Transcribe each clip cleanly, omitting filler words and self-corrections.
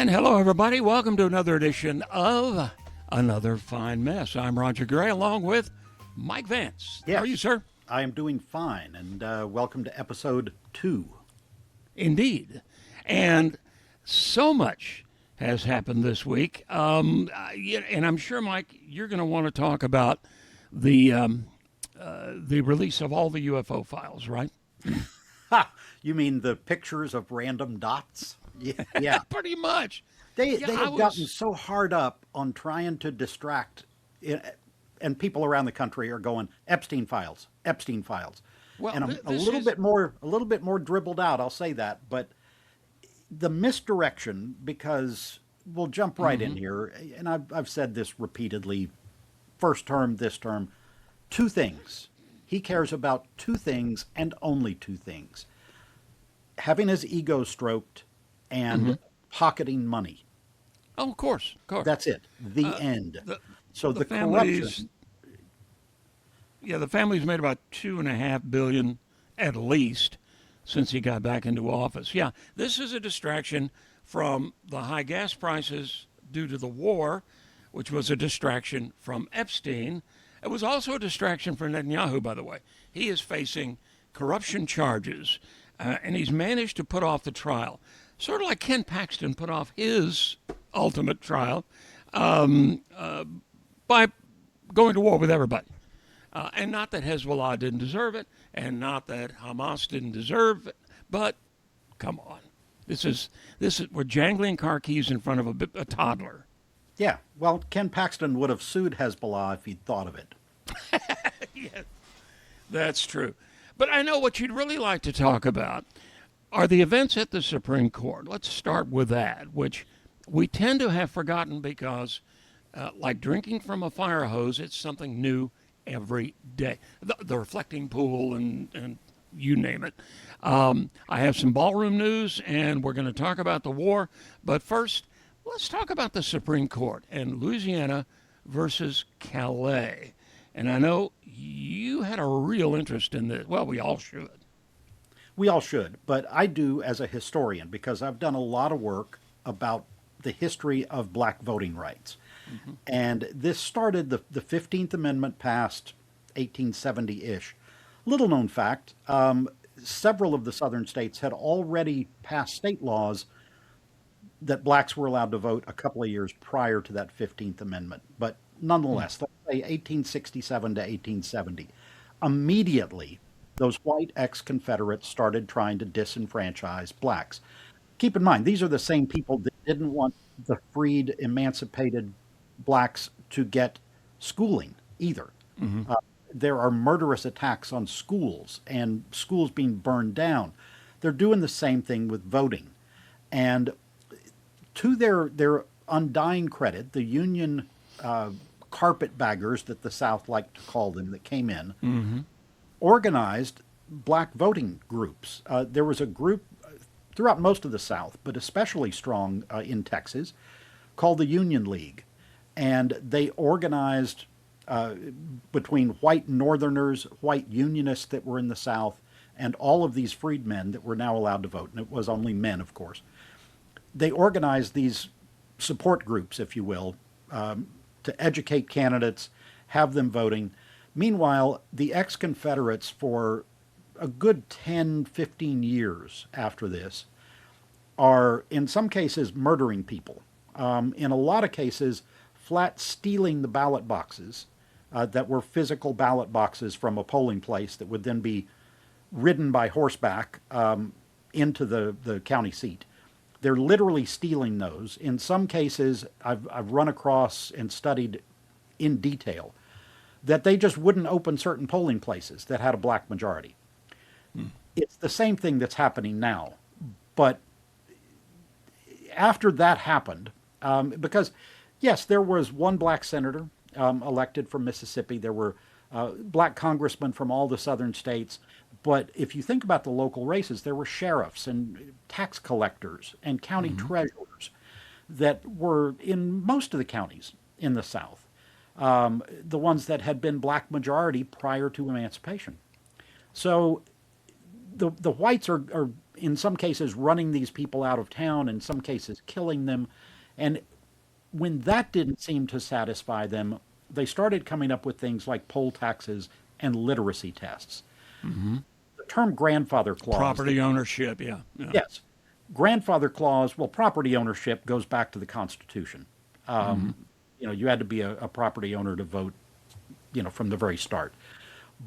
And hello, everybody. Welcome to another edition of Another Fine Mess. I'm Roger Gray, along with Mike Vance. How are you, Yes, sir? I am doing fine, and welcome to episode 2. Indeed. And so much has happened this week. And I'm sure, Mike, you're going to want to talk about the release of all the UFO files, right? Ha! You mean the pictures of random dots? Yeah, yeah. Pretty much. They Yeah, they I have gotten was. so hard up on trying to distract, and people around the country are going Epstein files, Epstein files, Well, and I'm a this little is. bit more dribbled out. I'll say that, but the misdirection, because we'll jump right in here, and I've said this repeatedly, first term, this term, two things. He cares about two things and only two things: having his ego stroked and pocketing money. Oh, of course, of course. That's it. The end. The, So the the families. corruption, Yeah, the family's made about 2.5 billion at least since he got back into office. Yeah, this is a distraction from the high gas prices due to the war, which was a distraction from Epstein. It was also a distraction for Netanyahu, by the way. He is facing corruption charges, and he's managed to put off the trial, sort of like Ken Paxton put off his ultimate trial by going to war with everybody. And not that Hezbollah didn't deserve it, and not that Hamas didn't deserve it, but come on. This is we're jangling car keys in front of a toddler. yeah. Well, Ken Paxton would have sued Hezbollah if he'd thought of it. Yes, that's true. But I know what you'd really like to talk about are the events at the Supreme Court. Let's start with that, which we tend to have forgotten because, like drinking from a fire hose, it's something new every day. The reflecting pool and you name it. I have some ballroom news, and we're going to talk about the war. But first, let's talk about the Supreme Court and Louisiana versus Calais. And I know you had a real interest in this. Well, we all should. We all should, but I do as a historian because I've done a lot of work about the history of black voting rights. And this started, the 15th Amendment passed 1870-ish. Little known fact, several of the southern states had already passed state laws that blacks were allowed to vote a couple of years prior to that 15th Amendment. But nonetheless, let's say 1867 to 1870. Immediately, those white ex-Confederates started trying to disenfranchise blacks. Keep in mind, these are the same people that didn't want the freed, emancipated blacks to get schooling either. Uh, there are murderous attacks on schools and schools being burned down. They're doing the same thing with voting. And to their undying credit, the Union carpetbaggers that the South liked to call them that came in organized black voting groups. There was a group throughout most of the South, but especially strong in Texas, called the Union League. And they organized between white Northerners, white Unionists that were in the South, and all of these freedmen that were now allowed to vote. And it was only men, of course. They organized these support groups, if you will, to educate candidates, have them voting. Meanwhile, the ex-Confederates, for a good 10, 15 years after this, are in some cases murdering people. In a lot of cases, flat stealing the ballot boxes that were physical ballot boxes from a polling place that would then be ridden by horseback into the county seat. They're literally stealing those. In some cases, I've run across and studied in detail that they just wouldn't open certain polling places that had a black majority. It's the same thing that's happening now. But after that happened, because yes, there was one black senator elected from Mississippi. There were black congressmen from all the southern states. But if you think about the local races, there were sheriffs and tax collectors and county treasurers that were in most of the counties in the South, the ones that had been black majority prior to emancipation. So the whites are in some cases running these people out of town, in some cases killing them. And when that didn't seem to satisfy them, they started coming up with things like poll taxes and literacy tests. The term grandfather clause, Property ownership, yeah. Yeah. yes, grandfather clause, well, property ownership goes back to the Constitution. You had to be a property owner to vote, from the very start.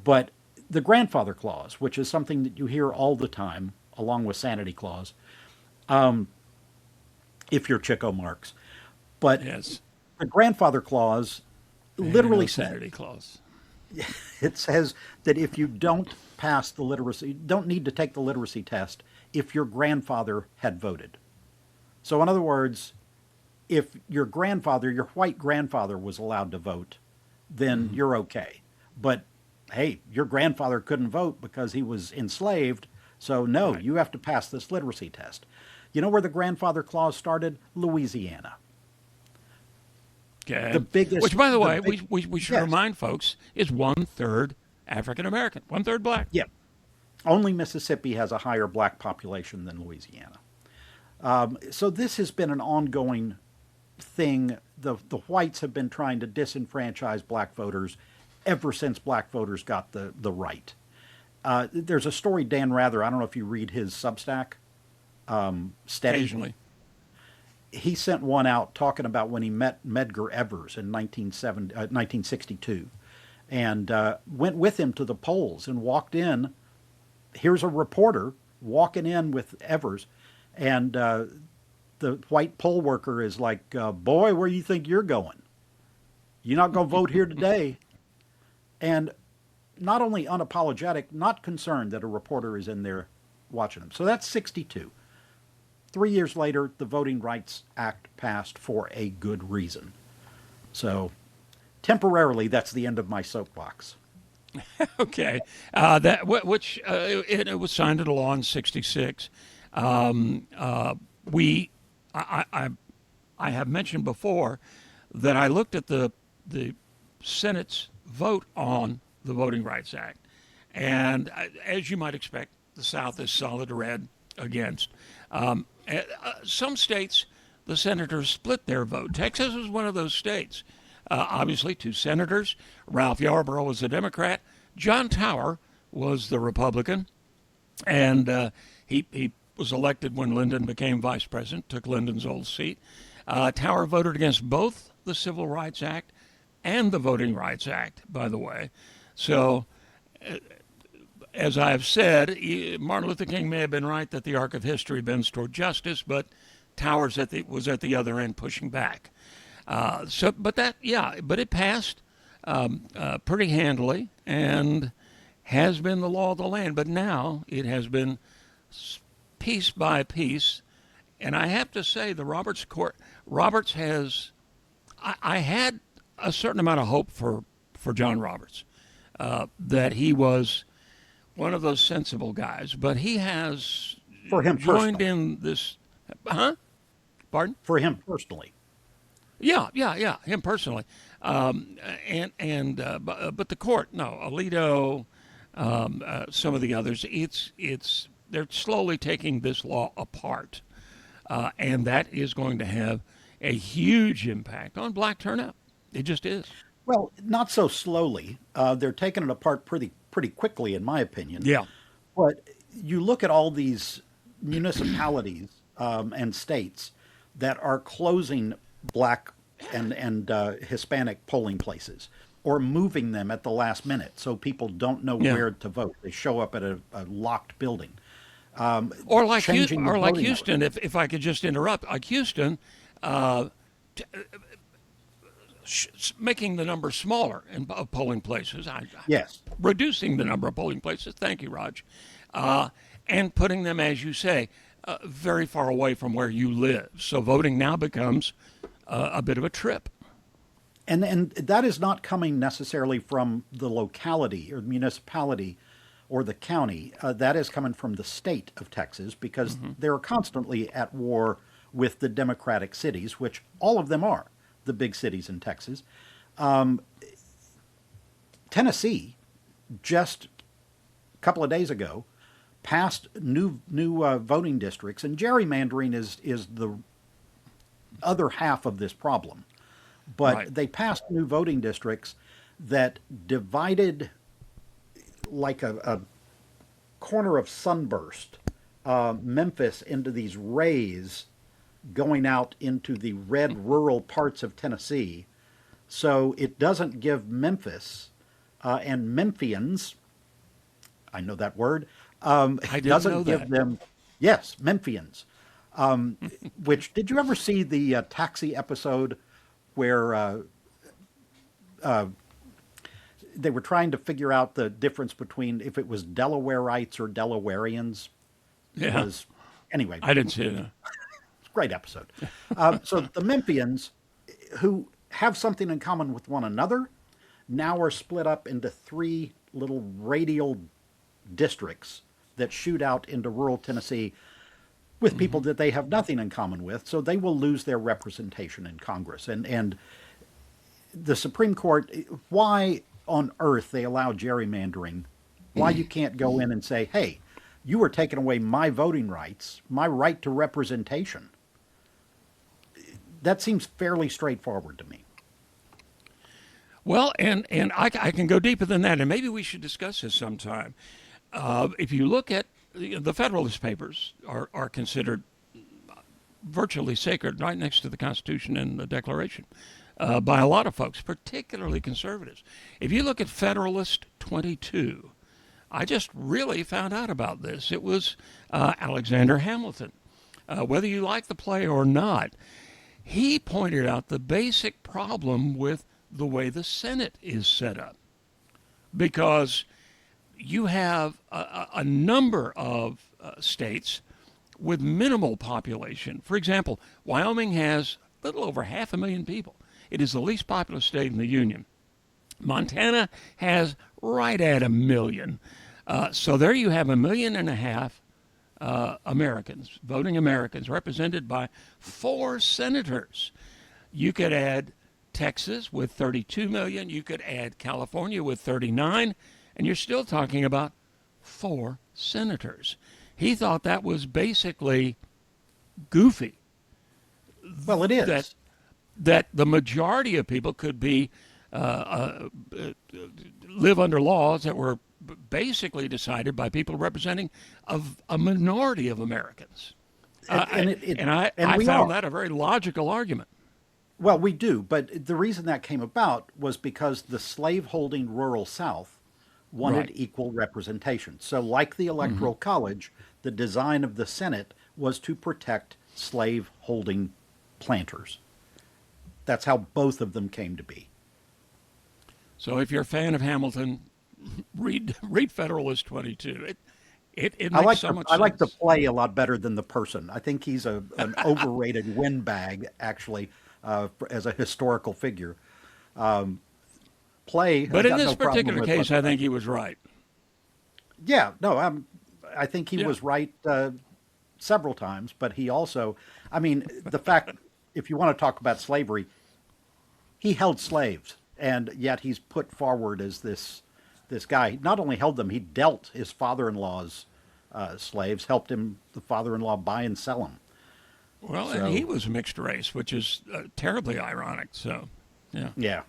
But the grandfather clause, which is something that you hear all the time, along with sanity clause, if you're Chico Marx. But Yes. the grandfather clause And literally no says, sanity clause. it says that if you don't pass the literacy, don't need to take the literacy test if your grandfather had voted. So in other words, if your grandfather, your white grandfather was allowed to vote, then you're okay. But hey, your grandfather couldn't vote because he was enslaved, so no, Right. you have to pass this literacy test. You know where the grandfather clause started? Louisiana. Okay. The biggest, Which, by the way, big, we should yes, remind folks is 1/3 African American, 1/3 black. yeah. Only Mississippi has a higher black population than Louisiana. So this has been an ongoing thing. The whites have been trying to disenfranchise black voters ever since black voters got the right. There's a story Dan Rather, I don't know if you read his Substack, Steady. Occasionally. He sent one out talking about when he met Medgar Evers in 1962 and went with him to the polls and walked in. Here's a reporter walking in with Evers, and the white poll worker is like, boy, where you think you're going? You're not going to vote here today. And not only unapologetic, not concerned that a reporter is in there watching him. So that's 62. 3 years later, the Voting Rights Act passed for a good reason. So temporarily, that's the end of my soapbox. Okay. It was signed into law in '66. We, I have mentioned before that I looked at the Senate's vote on the Voting Rights Act, and as you might expect, the South is solid red against. Some states, the senators split their vote. Texas was one of those states. Obviously, two senators. Ralph Yarborough was a Democrat. John Tower was the Republican, and he was elected when Lyndon became vice president, took Lyndon's old seat. Tower voted against both the Civil Rights Act and the Voting Rights Act, by the way. So, as I've said, Martin Luther King may have been right that the arc of history bends toward justice, but Towers was at the other end pushing back. But it passed pretty handily and has been the law of the land. But now it has been piece by piece, and I have to say the Roberts has. I had a certain amount of hope for John Roberts, that he was one of those sensible guys, but he has For him joined personally. in this. Huh? Pardon? For him personally. Yeah. Him personally, but the court, no, Alito, some of the others. They're slowly taking this law apart, and that is going to have a huge impact on black turnout. It just is. Well, not so slowly. They're taking it apart pretty quickly, in my opinion. Yeah. But you look at all these municipalities and states that are closing black and Hispanic polling places or moving them at the last minute so people don't know Yeah. where to vote. They show up at a locked building. Or like Changing the voting hours. Houston, if I could just interrupt, like Houston, making the number smaller of polling places. Yes. Reducing the number of polling places. Thank you, Raj, and putting them, as you say, very far away from where you live. So voting now becomes a bit of a trip. And that is not coming necessarily from the locality or municipality or the county. That is coming from the state of Texas because they're constantly at war with the Democratic cities, which all of them are, the big cities in Texas. Tennessee, just a couple of days ago, passed new voting districts, and gerrymandering is the other half of this problem. But Right. they passed new voting districts that divided like a corner of Sunburst, Memphis, into these rays going out into the red rural parts of Tennessee. So it doesn't give Memphis and Memphians, I know that word, I it didn't know doesn't give that. them, yes, Memphians. Which, did you ever see the Taxi episode where they were trying to figure out the difference between if it was Delawareites or Delawareans? Yeah. Was anyway, I didn't see that. great episode. So the Memphians, who have something in common with one another, now are split up into three little radial districts that shoot out into rural Tennessee with people that they have nothing in common with. So they will lose their representation in Congress. And the Supreme Court, why on earth they allow gerrymandering, why you can't go in and say, hey, you are taking away my voting rights, my right to representation. That seems fairly straightforward to me. Well, and I can go deeper than that, and maybe we should discuss this sometime. If you look at the Federalist Papers, are considered virtually sacred, right next to the Constitution and the Declaration, by a lot of folks, particularly conservatives. If you look at Federalist 22, I just really found out about this. It was Alexander Hamilton. Whether you like the play or not, he pointed out the basic problem with the way the Senate is set up. Because you have a number of states with minimal population. For example, Wyoming has a little over 500,000 people. It is the least populous state in the Union. Montana has right at 1 million. So there you have 1.5 million Americans, voting Americans, represented by 4 senators. You could add Texas with 32 million. You could add California with 39, and you're still talking about 4 senators. He thought that was basically goofy. Well, it That is. that the majority of people could be live under laws that were basically decided by people representing of a minority of Americans. And, it, and I we found are. that a very logical argument. Well, we do, but the reason that came about was because the slaveholding rural South wanted Right. equal representation. So, like the Electoral College, the design of the Senate was to protect slaveholding planters. That's how both of them came to be. So if you're a fan of Hamilton, read Federalist 22. It I makes like so the much I like the sense. play a lot better than the person. I think he's an overrated windbag, actually, as a historical figure. Play, I But in got this no problem particular with. case, I think he was right. Yeah, no, I think he Yeah. was right several times, but he also, I mean, the fact, if you want to talk about slavery, he held slaves, and yet he's put forward as this guy. He not only held them, he dealt his father-in-law's slaves, helped him, the father-in-law, buy and sell them. Well, and he So, was mixed race, which is terribly ironic. So, yeah. yeah,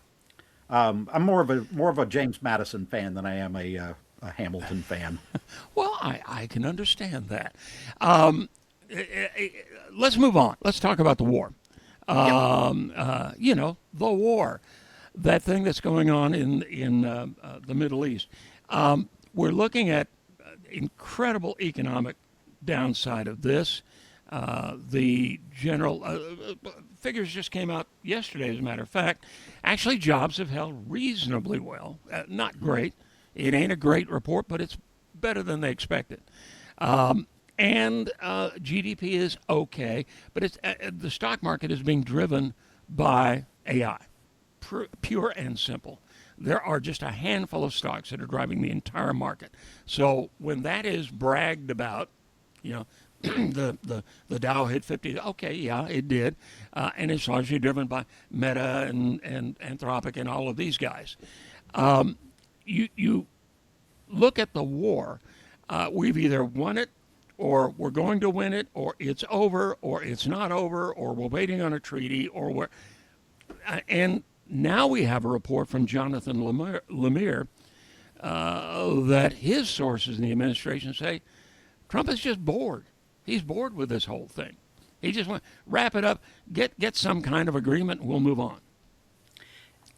I'm more of a James Madison fan than I am a Hamilton fan. Well, I can understand that. Um, let's move on. Let's talk about the war. Yep. The war, that thing that's going on in the Middle East. We're looking at incredible economic downside of this. The general figures just came out yesterday, as a matter of fact. Actually, jobs have held reasonably well. Not great. It ain't a great report, but it's better than they expected. And GDP is okay, but the stock market is being driven by AI, pure and simple. There are just a handful of stocks that are driving the entire market. So when that is bragged about, you know, the Dow hit 50. Okay, yeah, it did, and it's largely driven by Meta and Anthropic and all of these guys. You look at the war. we've either won it, or we're going to win it, or it's over, or it's not over, or we're waiting on a treaty, or we're. And now we have a report from Jonathan Lemire that his sources in the administration say Trump is just bored. He's bored with this whole thing. He just wants wrap it up, get some kind of agreement, and we'll move on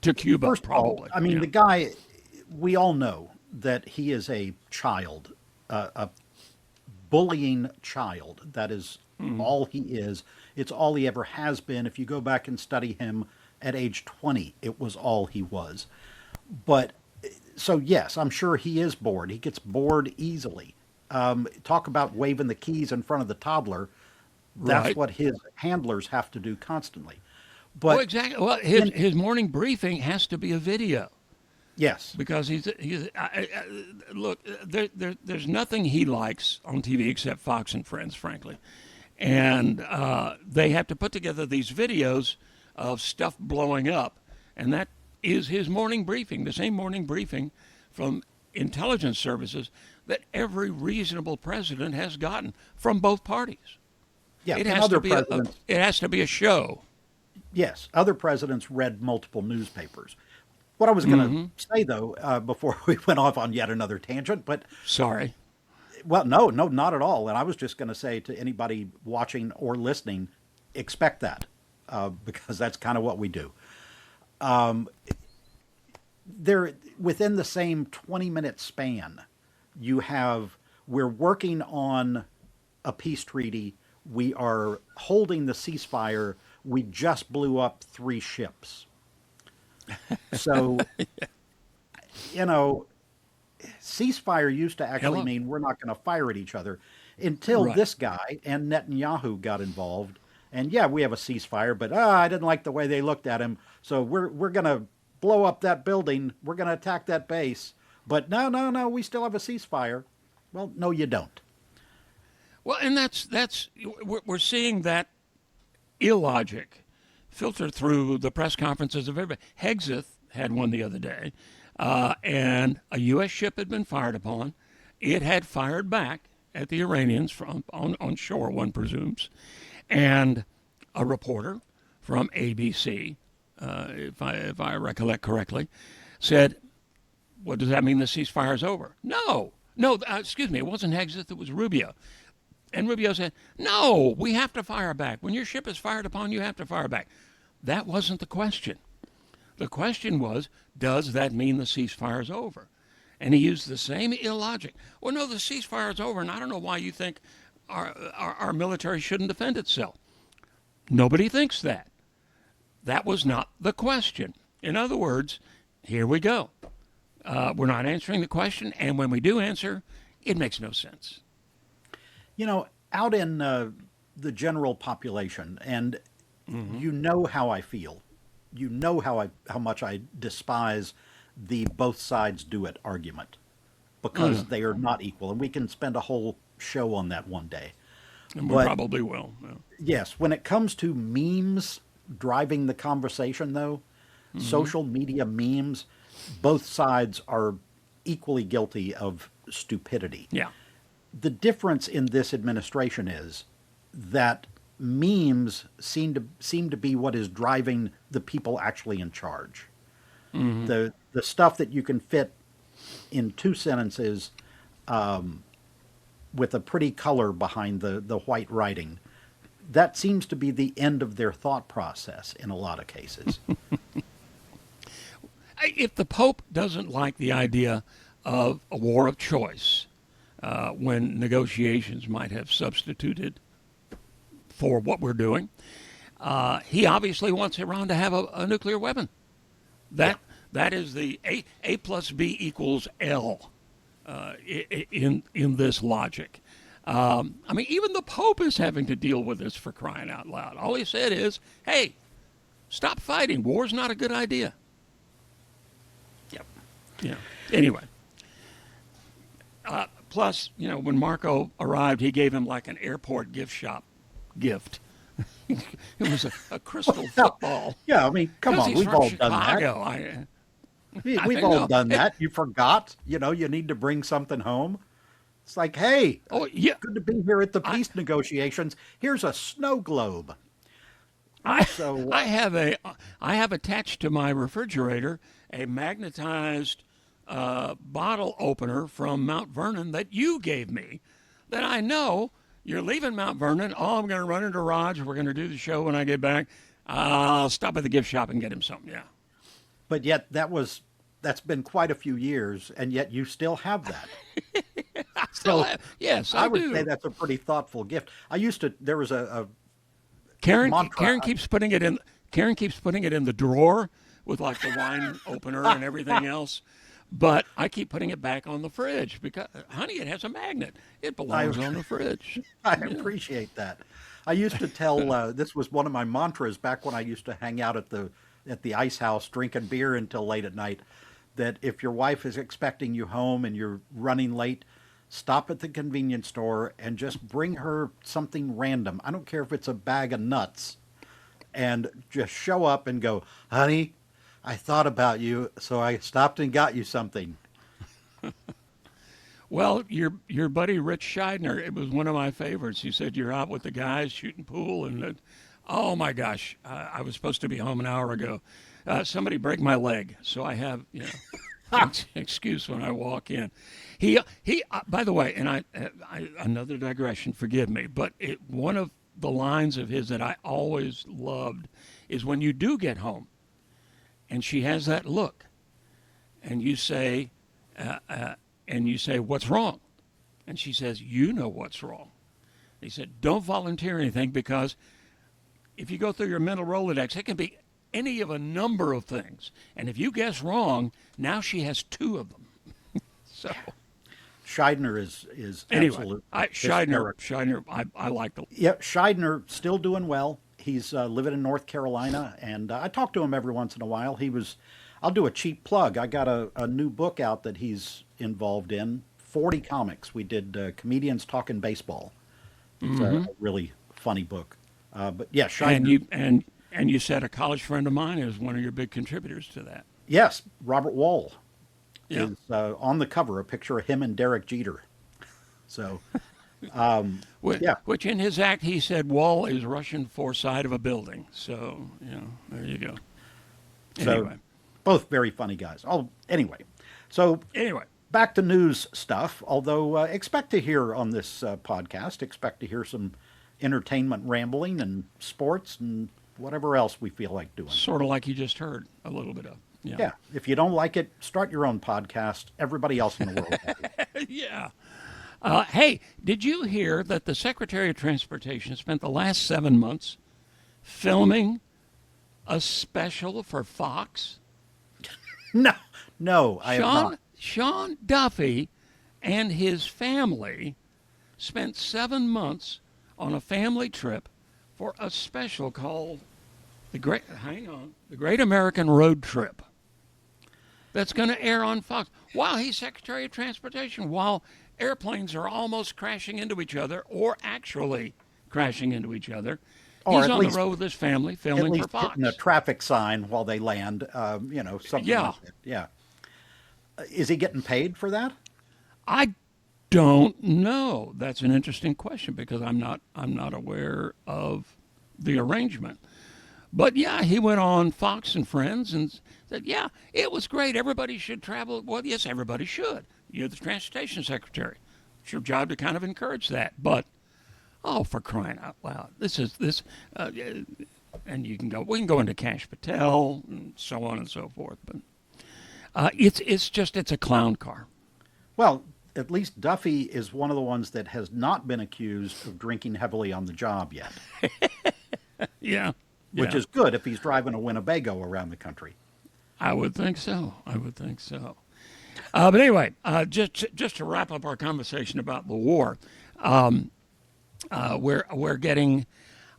to Cuba. First of all, probably. I mean, Yeah. the guy, we all know that he is a child, a bullying child. That is all he is. It's all he ever has been. If you go back and study him at age 20, it was all he was. But so, yes, I'm sure he is bored. He gets bored easily. Talk about waving the keys in front of the toddler. That's Right. what his handlers have to do constantly. Well, But exactly. Well, in, his morning briefing has to be a video yes, because look. There's nothing he likes on TV except Fox and Friends, frankly, and they have to put together these videos of stuff blowing up, and that is his morning briefing, the same morning briefing from intelligence services that every reasonable president has gotten from both parties. yeah, It and has other to be presidents. it has to be a show. Yes, other presidents read multiple newspapers. What I was going to say, though, before we went off on yet another tangent, but Sorry. well, no, not at all. And I was just going to say to anybody watching or listening, expect that, because that's kind of what we do. There, within the same 20-minute span, you have we're working on a peace treaty. We are holding the ceasefire. We just blew up 3 ships. So, you know, ceasefire used to actually Hello. mean we're not going to fire at each other until Right. this guy and Netanyahu got involved. And yeah, we have a ceasefire, but I didn't like the way they looked at him. So we're going to blow up that building. We're going to attack that base. But no, we still have a ceasefire. Well, no, you don't. Well, and that's we're seeing that illogic filter through the press conferences of everybody. Hegseth had one the other day, and a U.S. ship had been fired upon. It had fired back at the Iranians from on shore, one presumes, and a reporter from ABC, if I recollect correctly, said, "What does that mean? The ceasefire is over?" No, excuse me, it wasn't Hegseth. It was Rubio. And Rubio said, "No, we have to fire back. When your ship is fired upon, you have to fire back." That wasn't the question. The question was, does that mean the ceasefire is over? And he used the same illogic. Well, no, the ceasefire is over, and I don't know why you think our military shouldn't defend itself. Nobody thinks that. That was not the question. In other words, here we go. We're not answering the question, and when we do answer, it makes no sense. You know, out in the general population, and you know how I feel. You know how much I despise the both sides do it argument because they are not equal, and we can spend a whole show on that one day. And we But probably will. Yeah. yes, when it comes to memes driving the conversation, though, social media memes, both sides are equally guilty of stupidity. Yeah. The difference in this administration is that memes seem to be what is driving the people actually in charge. The stuff that you can fit in 2 sentences with a pretty color behind the white writing, that seems to be the end of their thought process in a lot of cases. If the Pope doesn't like the idea of a war of choice, when negotiations might have substituted for what we're doing, he obviously wants Iran to have a nuclear weapon. That is the A plus B equals L in this logic. I mean, even the Pope is having to deal with this, for crying out loud. All he said is, "Hey, stop fighting. War's not a good idea." Yep. Yeah. Anyway. Plus, when Marco arrived, he gave him like an airport gift shop gift. It was a crystal football. Yeah, I mean, come 'Cause on, he's we've from all done that. Chicago. We've I all know. done that. You forgot, you need to bring something home. It's like, hey, Oh yeah, good to be here at the I peace negotiations. Here's a snow globe. I So, I have attached to my refrigerator a magnetized bottle opener from Mount Vernon that you gave me. That I know you're leaving Mount Vernon. Oh, I'm going to run into Raj. We're going to do the show when I get back. I'll stop at the gift shop and get him something. Yeah. but yet that's been quite a few years, and yet you still have that. I still So have. Yes, I I would say do. that's a pretty thoughtful gift. I used to, there was a mantra. Karen keeps putting it in. Karen keeps putting it in the drawer with like the wine opener and everything else. But I keep putting it back on the fridge because, honey, it has a magnet. It I, belongs on the fridge. I Yeah. appreciate that. I used to tell, this was one of my mantras back when I used to hang out at the ice house drinking beer until late at night, that if your wife is expecting you home and you're running late, stop at the convenience store and just bring her something random. I don't care if it's a bag of nuts, and just show up and go, honey, I thought about you, so I stopped and got you something. Well, your buddy Rich Scheidner, it was one of my favorites. He said you're out with the guys shooting pool, and oh my gosh, I was supposed to be home an hour ago. Somebody break my leg, so I have excuse when I walk in. He by the way, and I another digression. Forgive me, but one of the lines of his that I always loved is when you do get home, and she has that look, and uh, uh, you say, "What's wrong?" And she says, "You know what's wrong." He said, "Don't volunteer anything because if you go through your mental Rolodex, it can be any of a number of things. And if you guess wrong, now she has two of them." So Scheidner is anyway, absolute Scheidner, hysterical. I like the. Yeah, Scheidner still doing well. He's living in North Carolina, and I talk to him every once in a while. I'll do a cheap plug. I got a new book out that he's involved in. 40 comics. We did Comedians Talking Baseball. It's a really funny book. But yeah, And Scheidner. you said a college friend of mine is one of your big contributors to that. Yes, Robert Wall Yeah. is on the cover, a picture of him and Derek Jeter. So, yeah. Which in his act he said wall is Russian for side of a building. So there you go. So Anyway, both very funny guys. Oh, anyway. So anyway, back to news stuff. Although expect to hear on this podcast, expect to hear some entertainment rambling and sports and whatever else we feel like doing. sort of like you just heard a little bit of. Yeah. Yeah, if you don't like it, start your own podcast. Everybody else in the world has it. Yeah. Hey, did you hear that the Secretary of Transportation spent the last 7 months filming a special for Fox? No, no, I have not. Sean Duffy and his family spent 7 months on a family trip for a special called the Great American Road Trip. That's going to air on Fox while he's Secretary of Transportation, while airplanes are almost crashing into each other or actually crashing into each other. Or He's at on the least road with his family at filming for least Fox. hitting a traffic sign while they land. Something Yeah, like that. Yeah. Is he getting paid for that? I don't know. That's an interesting question because I'm not aware of the arrangement. But yeah, he went on Fox and Friends and said, "Yeah, it was great. Everybody should travel." Well, yes, everybody should. You're the transportation secretary. It's your job to kind of encourage that. But oh, for crying out loud, uh, and you can go. We can go into Cash Patel and so on and so forth. But it's a clown car. Well, at least Duffy is one of the ones that has not been accused of drinking heavily on the job yet, Yeah, which yeah. is good if he's driving a Winnebago around the country. I would think so. I would think so. But anyway, just to wrap up our conversation about the war, we're getting.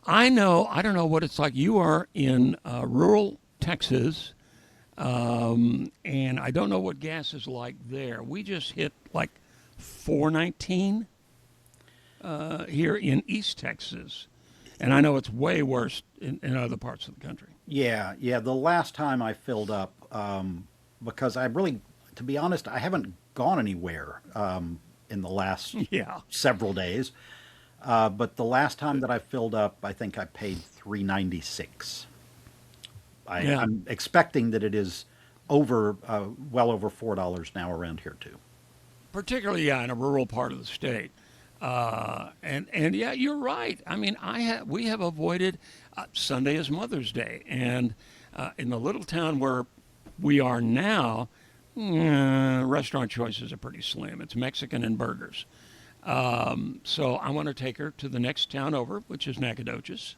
I don't know what it's like. You are in rural Texas, and I don't know what gas is like there. We just hit like 419 here in East Texas, and I know it's way worse in other parts of the country. Yeah, yeah. The last time I filled up, because I really, to be honest, I haven't gone anywhere in the last Yeah. several days. But the last time that I filled up, I think I paid $3.96. Yeah. I'm expecting that it is over, well over $4 now around here too. Particularly, yeah, in a rural part of the state. And yeah, you're right. I mean, we have avoided Sunday is Mother's Day, and in the little town where we are now, restaurant choices are pretty slim. It's Mexican and burgers. So I want to take her to the next town over, which is Nacogdoches,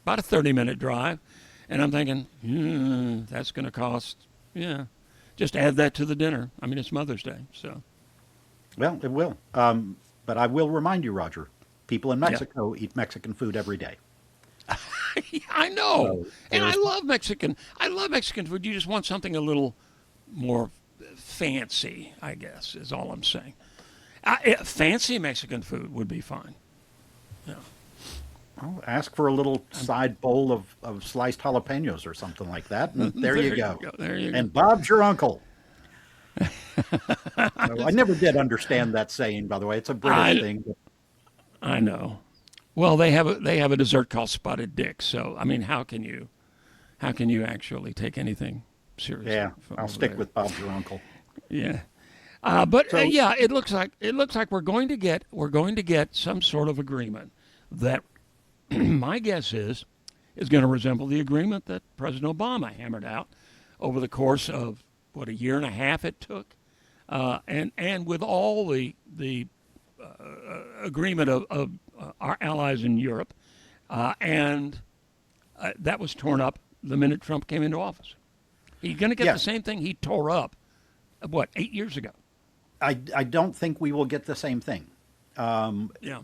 about a 30-minute drive, and I'm thinking, that's going to cost, yeah, just add that to the dinner. I mean, it's Mother's Day, so Well, it will. But I will remind you, Roger, people in yeah. Mexico eat Mexican food every day. I know, So and I there's, love Mexican. I love Mexican food. You just want something a little more fancy, I guess, is all I'm saying. Fancy Mexican food would be fine. Yeah. well, ask for a little side bowl of sliced jalapenos or something like that, and there you go. There you go. And Bob's your uncle. So I never did understand that saying, by the way. It's a British I thing. I know. Well, they have a dessert called spotted dick. So I mean, how can you actually take anything seriously Yeah, from I'll over stick there? with Bob's your uncle. Yeah. But So yeah, it looks like we're going to get some sort of agreement that my guess is going to resemble the agreement that President Obama hammered out over the course of what, a year and a half it took, and with all the agreement of our allies in Europe, and that was torn up the minute Trump came into office. He's going to get the yes, same thing he tore up, what, 8 years ago. I don't think we will get the same thing. Yeah.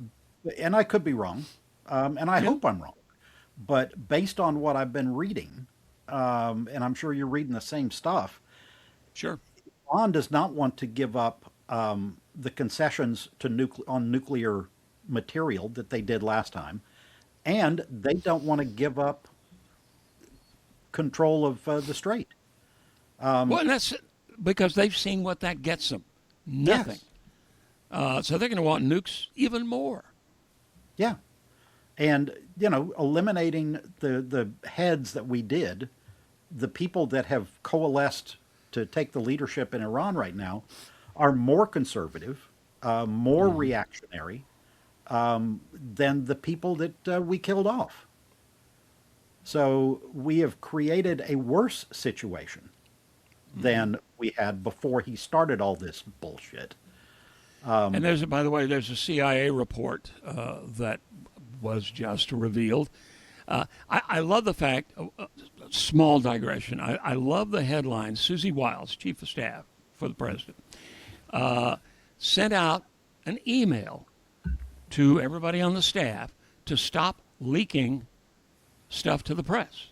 And I could be wrong, and I Yeah. hope I'm wrong. But based on what I've been reading, and I'm sure you're reading the same stuff, Sure. Iran does not want to give up the concessions to on nuclear material that they did last time, and they don't want to give up control of the strait. Well, and that's because they've seen what that gets them. Nothing. Yes, So they're going to want nukes even more. yeah, and eliminating the heads that we did, the people that have coalesced to take the leadership in Iran right now, are more conservative, more reactionary than the people that we killed off. So we have created a worse situation than we had before he started all this bullshit. And by the way, there's a CIA report that was just revealed. I love the fact, small digression, I love the headline. Susie Wiles, chief of staff for the president, sent out an email to everybody on the staff to stop leaking stuff to the press.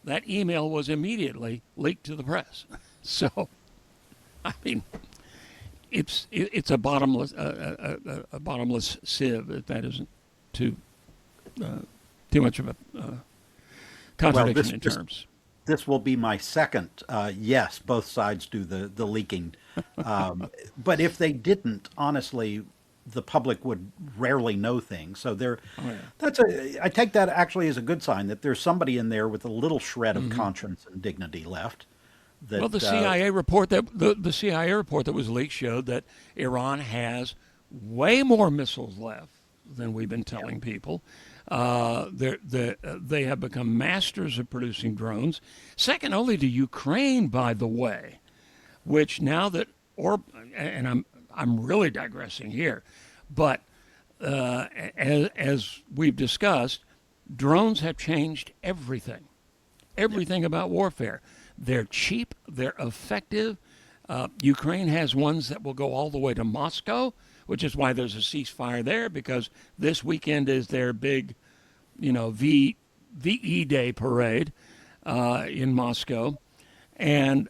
That email was immediately leaked to the press. So, I mean, it's a bottomless sieve. If that isn't too much of a Well, contradiction in terms. this will be my second. Yes, both sides do the leaking, but if they didn't, honestly, the public would rarely know things. So there, Oh yeah. I take that actually as a good sign that there's somebody in there with a little shred of conscience and dignity left. Well, That the CIA report the CIA report that was leaked showed that Iran has way more missiles left than we've been telling people. They have become masters of producing drones, second only to Ukraine, by the way. Which now that, and I'm really digressing here, but as we've discussed, drones have changed everything about warfare. They're cheap, they're effective. Ukraine has ones that will go all the way to Moscow, which is why there's a ceasefire there, because this weekend is their big, VE Day parade in Moscow. And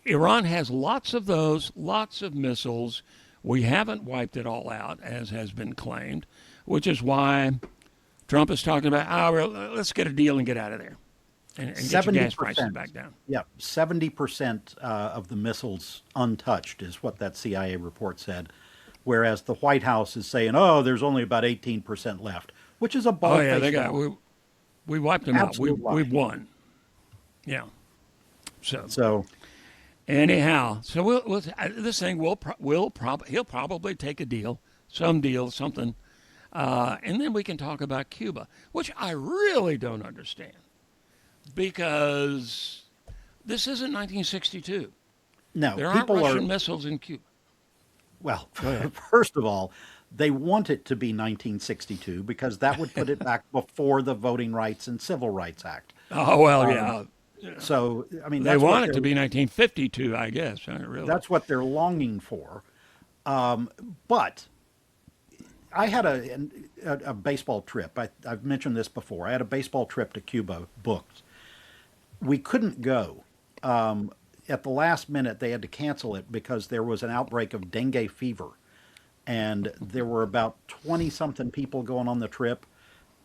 Iran has lots of those, lots of missiles. We haven't wiped it all out, as has been claimed, which is why Trump is talking about, let's get a deal and get out of there and get your gas prices back down. Yeah, 70% of the missiles untouched is what that CIA report said. whereas the White House is saying, "Oh, there's only about 18% left," which is a Oh yeah, they bald-faced got lie. we wiped them out. Absolute We lie. won. Yeah. So So, anyhow, so this thing he'll probably take a deal, some deal, something, and then we can talk about Cuba, which I really don't understand because this isn't 1962. no, There aren't people are, Russian missiles in Cuba. well, Go ahead. first of all, they want it to be 1962 because that would put it back before the Voting Rights and Civil Rights Act. Oh well, yeah. So, I mean, They want it to be 1952, I guess. Really. that's what they're longing for. But I had a baseball trip. I've mentioned this before. I had a baseball trip to Cuba booked. We couldn't go. At the last minute, they had to cancel it because there was an outbreak of dengue fever. And there were about 20 something people going on the trip.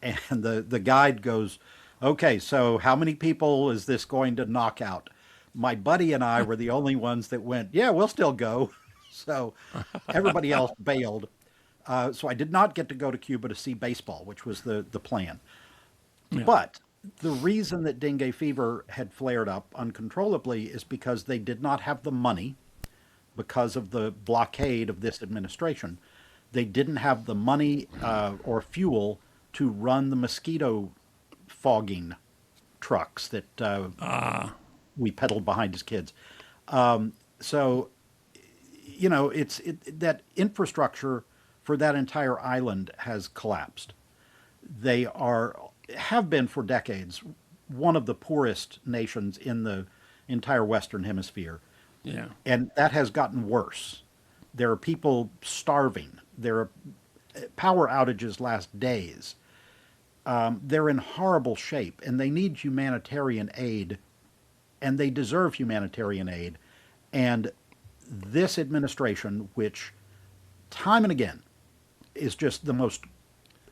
And the guide goes, "Okay, so how many people is this going to knock out?" My buddy and I were the only ones that went, "Yeah, we'll still go." So everybody else bailed. So I did not get to go to Cuba to see baseball, which was the plan. Yeah. But the reason that dengue fever had flared up uncontrollably is because they did not have the money because of the blockade of this administration. They didn't have the money or fuel to run the mosquito fogging trucks that we pedaled behind as kids. So, that infrastructure for that entire island has collapsed. They have been for decades one of the poorest nations in the entire Western Hemisphere. Yeah. And that has gotten worse. There are people starving. There are power outages last days. They're in horrible shape, and they need humanitarian aid, and they deserve humanitarian aid. And this administration, which time and again is just the most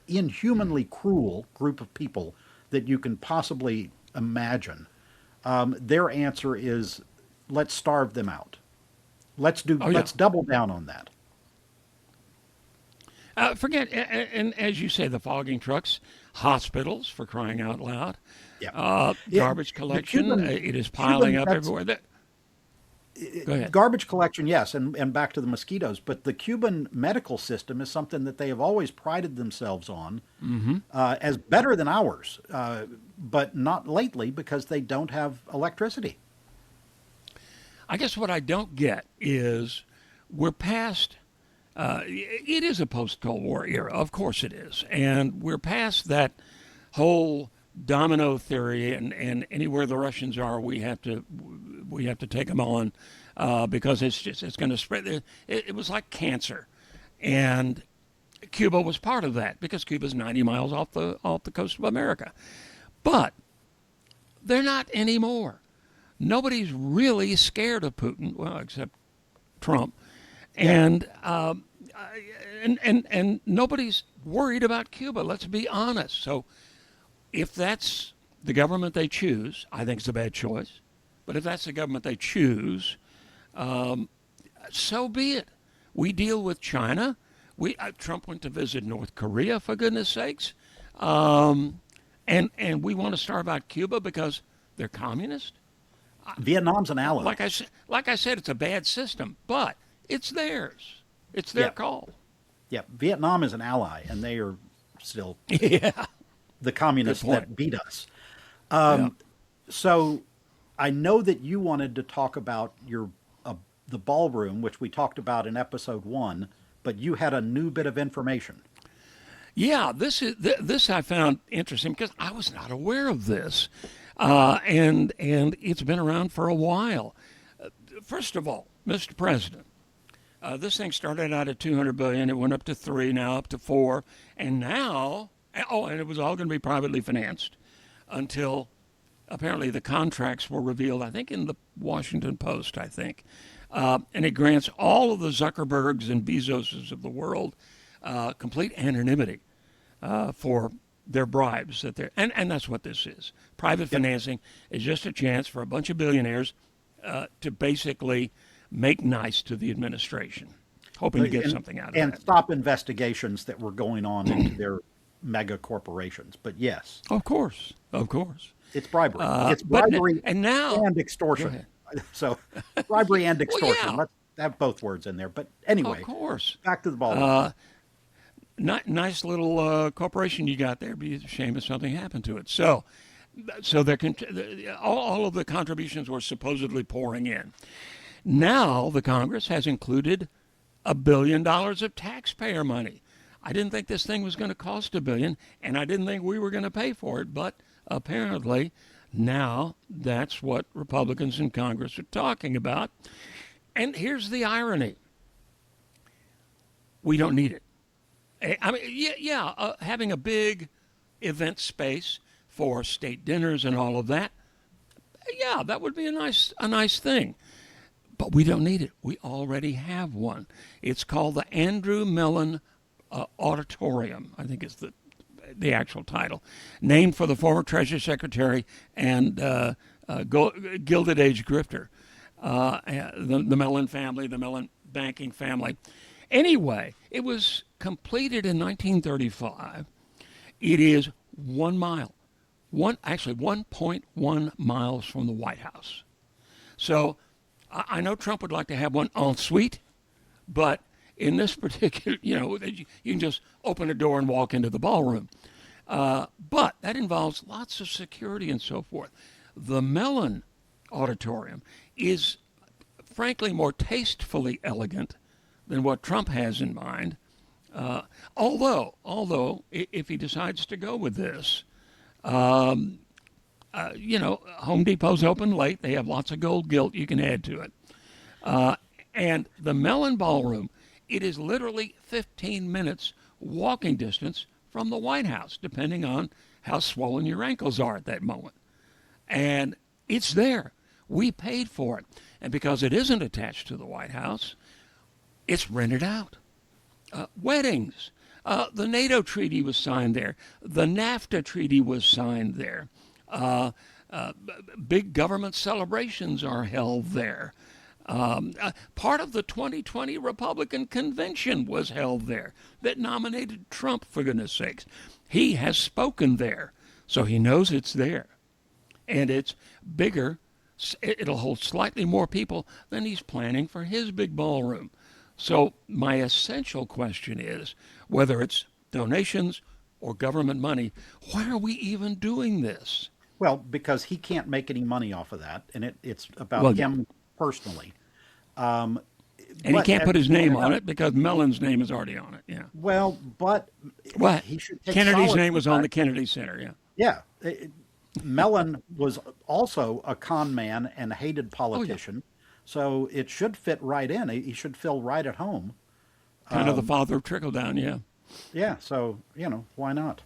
inhumanly cruel group of people that you can possibly imagine, their answer is, let's starve them out. Oh yeah. Let's double down on that. Forget, and as you say, the fogging trucks, hospitals, for crying out loud, Yeah. Yeah, garbage the collection, it is piling up That's everywhere. Go ahead. garbage collection, yes, and back to the mosquitoes. But the Cuban medical system is something that they have always prided themselves on as better than ours, but not lately because they don't have electricity. I guess what I don't get is we're past. It is a post-Cold War era, of course it is, and we're past that whole domino theory. And anywhere the Russians are, we have to take them on because it's going to spread. It was like cancer, and Cuba was part of that because Cuba's 90 miles off the coast of America, but they're not anymore. Nobody's really scared of Putin, well, except Trump, and and nobody's worried about Cuba. Let's be honest. So, if that's the government they choose, I think it's a bad choice. But if that's the government they choose, so be it. We deal with China. Trump went to visit North Korea, for goodness sakes, and we want to starve out Cuba because they're communist. Vietnam's an ally. Like I said, it's a bad system, but it's theirs. It's their Yeah, call. yeah. Vietnam is an ally, and they are still Yeah. the Good communists point. that beat us. Yeah. So, I know that you wanted to talk about the ballroom, which we talked about in episode 1, but you had a new bit of information. Yeah, this I found interesting because I was not aware of this, and it's been around for a while. First of all, Mr. President, this thing started out at 200 billion. It went up to 3, now up to 4, and now and it was all going to be privately financed until apparently the contracts were revealed. I think in the Washington Post. I think, and it grants all of the Zuckerbergs and Bezoses of the world complete anonymity for their bribes and that's what this is. Private financing is just a chance for a bunch of billionaires to basically make nice to the administration. hoping to get something out of and that. stop investigations that were going on into their mega corporations. But yes, Of course, of course. it's bribery. It's But bribery and now, and go extortion. ahead. So bribery and Well, extortion. yeah, Let's have both words in there. But of anyway, course. back to the ballroom. Nice little corporation you got there. Be a shame if something happened to it. So all of the contributions were supposedly pouring in. Now the Congress has included $1 billion of taxpayer money. I didn't think this thing was going to cost $1 billion, and I didn't think we were going to pay for it. But apparently, now that's what Republicans in Congress are talking about. And here's the irony: we don't need it. I mean, yeah, having a big event space for state dinners and all of that, yeah, that would be a nice thing. But we don't need it. We already have one. It's called the Andrew Mellon Auditorium. I think is the actual title, named for the former Treasury Secretary and Gilded Age grifter, the Mellon family, the Mellon banking family. Anyway, it was completed in 1935. It is 1 mile, 1.1 miles from the White House. So I know Trump would like to have one en suite, but in this particular, you can just open a door and walk into the ballroom. But that involves lots of security and so forth. The Mellon Auditorium is, frankly, more tastefully elegant than what Trump has in mind. Although, if he decides to go with this, Home Depot's open late. They have lots of gold gilt you can add to it. And the Mellon Ballroom, it is literally 15 minutes walking distance from the White House, depending on how swollen your ankles are at that moment. And it's there. We paid for it. And because it isn't attached to the White House, it's rented out. Weddings. The NATO treaty was signed there. The NAFTA treaty was signed there. Big government celebrations are held there. Part of the 2020 Republican convention was held there that nominated Trump, for goodness sakes. He has spoken there, so he knows it's there. And it's bigger. It'll hold slightly more people than he's planning for his big ballroom. So my essential question is, whether it's donations or government money, why are we even doing this? Well, because he can't make any money off of that, and it's about Well, him personally. Um, and he but can't as put his you name pointed on out, it because Mellon's name is already on it. Yeah. well, but What? he should take Kennedy's solace name in was the on the fact. Kennedy Center. Yeah. Yeah, Mellon was also a con man and a hated Oh yeah. politician, so it should fit right in. He should feel right at home. Kind of the father of trickle down. Yeah. Yeah, so why not?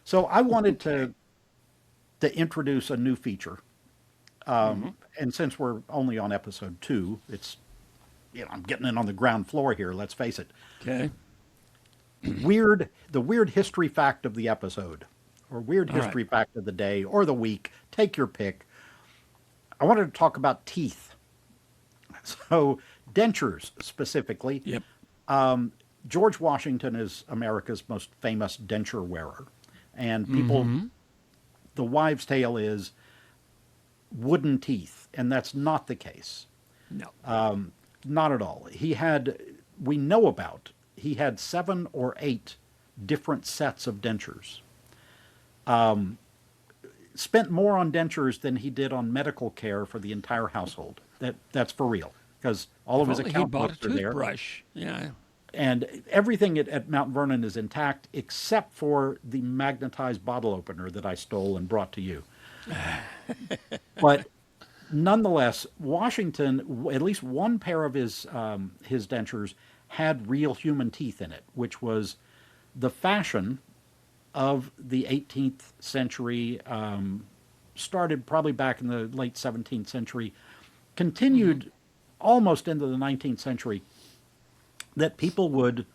So I wanted Okay. to introduce a new feature, and since we're only on episode 2, it's I'm getting in on the ground floor here. Let's face it. Okay. The weird history fact of the episode, or weird All right. history fact of the day or the week. Take your pick. I wanted to talk about teeth. So dentures specifically. Yep. George Washington is America's most famous denture wearer, and people. The wives' tale is wooden teeth, and that's not the case. No. Not at all. We know about, he had 7 or 8 different sets of dentures. Spent more on dentures than he did on medical care for the entire household. That's for real, because all of If his only he account bought a books are there. toothbrush. Yeah. And everything at Mount Vernon is intact except for the magnetized bottle opener that I stole and brought to you. But nonetheless, Washington, at least one pair of his dentures had real human teeth in it, which was the fashion of the 18th century, started probably back in the late 17th century, continued almost into the 19th century, that people would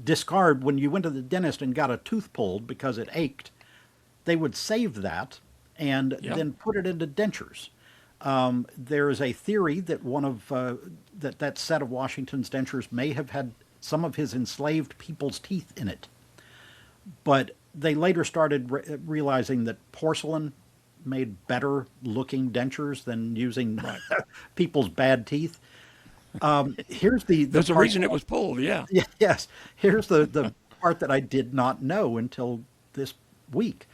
discard when you went to the dentist and got a tooth pulled because it ached. They would save that and Yep. then put it into dentures. There is a theory that that set of Washington's dentures may have had some of his enslaved people's teeth in it. But they later started realizing that porcelain made better looking dentures than using people's bad teeth. Here's the There's a part. reason it was pulled, yeah. Yes, here's the part that I did not know until this week.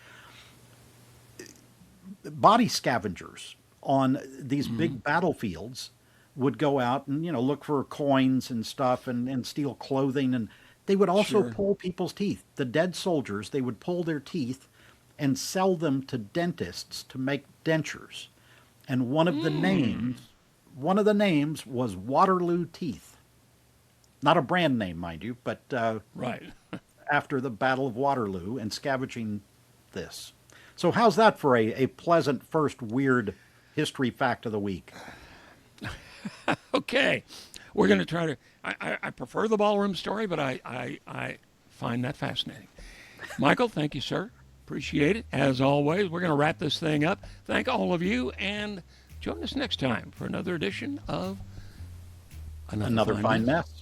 Body scavengers on these big battlefields would go out and look for coins and stuff and steal clothing, and they would also Sure. pull people's teeth. The dead soldiers, they would pull their teeth and sell them to dentists to make dentures. And one of the names was Waterloo Teeth. Not a brand name, mind you, but Right. after the Battle of Waterloo and scavenging this. So how's that for a pleasant first weird history fact of the week? Okay. We're going to try to. I prefer the ballroom story, but I find that fascinating. Michael, thank you, sir. Appreciate it. As always, we're going to wrap this thing up. Thank all of you, and join us next time for another edition of Another fine mess.